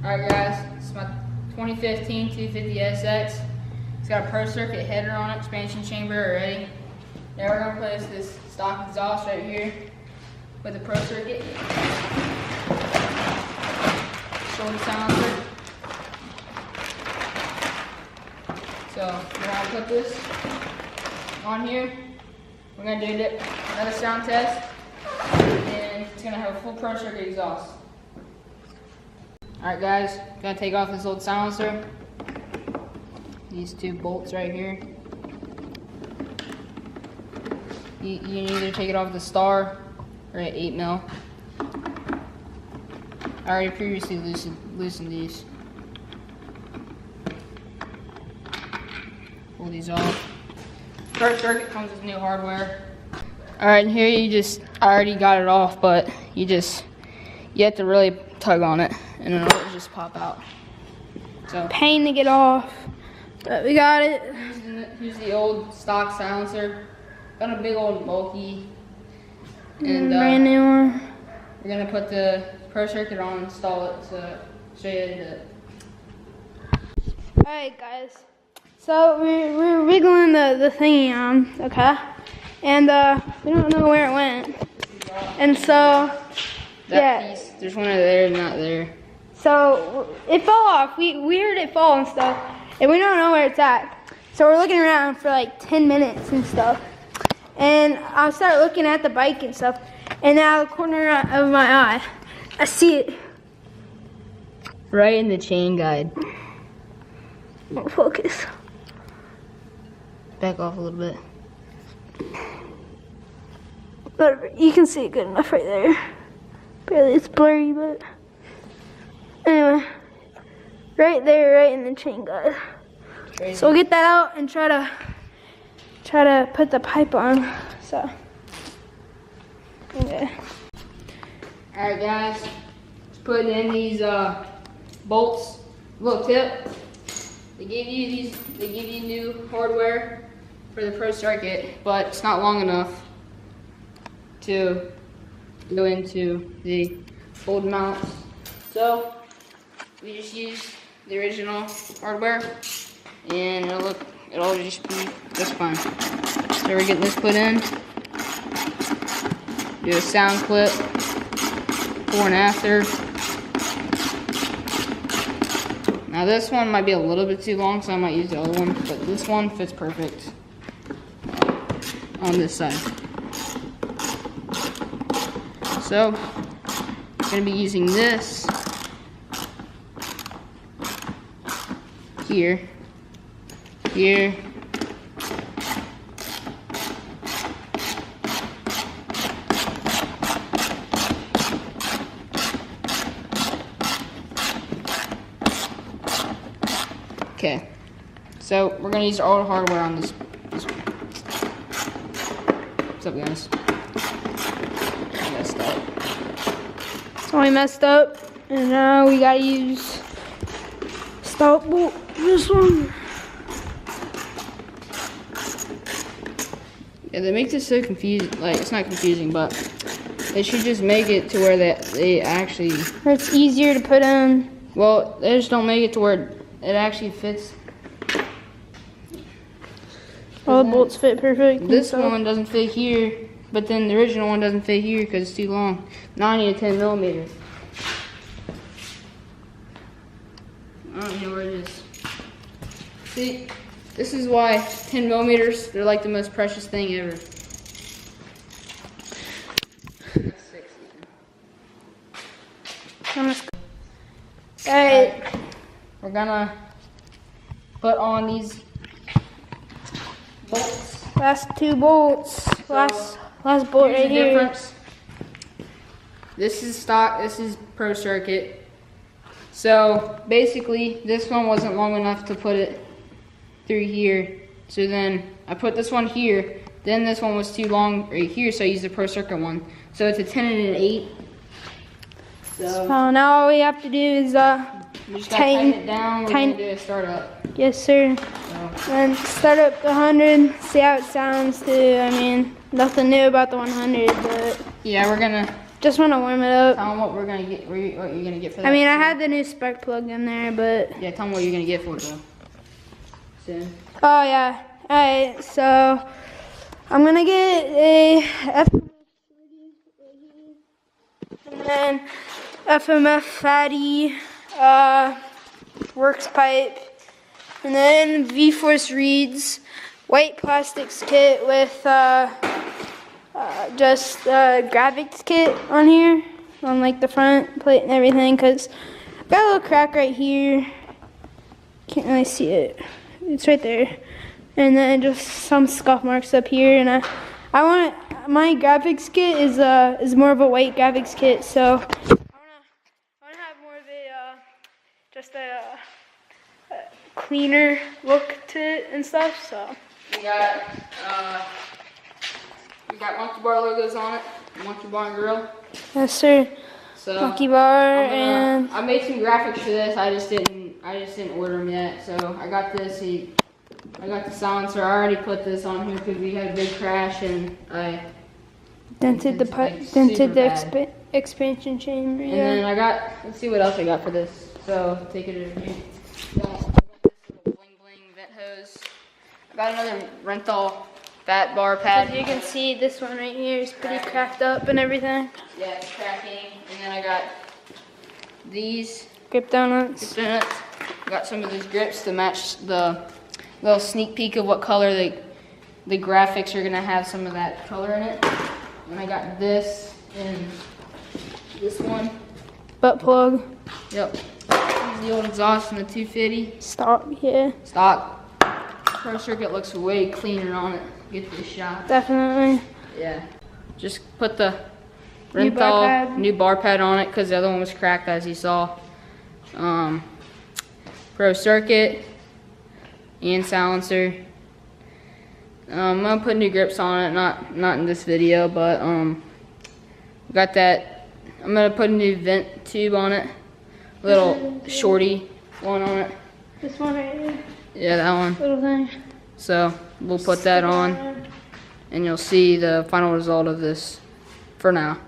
Alright guys, this is my 2015 250SX. It's got a Pro Circuit header on it, expansion chamber already. Now we're going to place this stock exhaust right here with the Pro Circuit. Show the silencer. So we're going to put this on here. We're going to do another sound test, and it's going to have a full Pro Circuit exhaust. Alright guys, gonna take off this old silencer. These two bolts right here. You can either take it off the star or at 8mm. I already previously loosened these. Pull these off. First circuit comes with new hardware. Alright, and here I already got it off, but you have to really tug on it and then it'll just pop out. So pain to get off, but we got it. Here's the old stock silencer. Got a big old bulky, and brand new one. We're gonna put the Pro Circuit on, install it, so show you how to do it. Alright guys, so we're wiggling the thingy on, okay, and we don't know where it went, and so that piece, there's one there and not there. So it fell off. We heard it fall and stuff, and we don't know where it's at. So we're looking around for like 10 minutes and stuff. And I started looking at the bike and stuff, and out of the corner of my eye, I see it. Right in the chain guide. Won't focus. Back off a little bit. Whatever. You can see it good enough right there. Barely, it's blurry, but anyway, right there, right in the chain guide. So we'll get that out and try to put the pipe on. So, okay. All right, guys, let's put in these bolts. Little tip: they give you new hardware for the Pro Circuit, but it's not long enough to go into the old mounts. So we just use the original hardware, and it'll just be just fine. So we're getting this put in. Do a sound clip, before and after. Now this one might be a little bit too long, so I might use the other one, but this one fits perfect on this side. So I'm going to be using this here. Okay, so we're going to use our old hardware on this. What's up, guys? I messed up. So we messed up, and now we gotta use stout bolt. This one. Yeah, they make this so confusing. Like, it's not confusing, but they should just make it to where they actually. Or it's easier to put in. Well, they just don't make it to where it actually fits. All the bolts fit perfect. This one doesn't fit here, but then the original one doesn't fit here because it's too long. 90 to 10 millimeters. I don't know where it is. See, this is why 10 millimeters, they're like the most precious thing ever. Alright. We're gonna put on these bolts. Last two bolts. Last bolt right here. Difference. This is stock, this is Pro Circuit. So basically this one wasn't long enough to put it through here. So then I put this one here. Then this one was too long right here, so I used the Pro Circuit one. So it's a 10 and an 8. So now all we have to do is we just gotta tighten it down. We're gonna do a startup. Yes, sir. So. And start up the 100. See how it sounds too. I mean, nothing new about the 100, but Yeah, we're gonna Just want to warm it up. Tell them what we're gonna get. What you're gonna get for that. I mean, I had the new spark plug in there, but. Yeah, tell them what you're gonna get for it though. Soon. Oh yeah. Alright, so I'm gonna get a and then FMF fatty works pipe, and then V-Force reeds, white plastics kit with just graphics kit on here, on like the front plate and everything, because I've got a little crack right here. Can't really see it. It's right there. And then just some scuff marks up here. And I want my graphics kit is more of a white graphics kit, so I wanna have more of a just a cleaner look to it and stuff. So We got Monkey Bar logos on it. Monkey Bar and Grill. yes, sir. So Monkey Bar and I made some graphics for this. I just didn't order them yet. So I got this. I got the silencer. I already put this on here because we had a big crash and I dented the it's, pipe, like, dented super the bad. expansion chamber. And Yeah. then I got, let's see what else I got for this. So take it to review. I got this little bling bling vent hose. I got another rental fat bar pad. As you can see, this one right here is pretty cracked up and everything. Yeah, it's cracking. And then I got these Grip donuts. donuts. I got some of these grips to match the little sneak peek of what color the graphics are gonna have some of that color in it. And I got this and this one. Butt plug. Yep. This is the old exhaust from the 250 Stop. Yeah. stock. Pro Circuit looks way cleaner on it. Get this shot. Definitely. Yeah. Just put the New bar pad. new bar pad on it because the other one was cracked, as you saw. Pro Circuit and silencer. I'm gonna put new grips on it, not in this video, but got that. I'm gonna put a new vent tube on it, little shorty one on it. This one right here. Yeah, that one. Little thing. So we'll put that on, and you'll see the final result of this for now.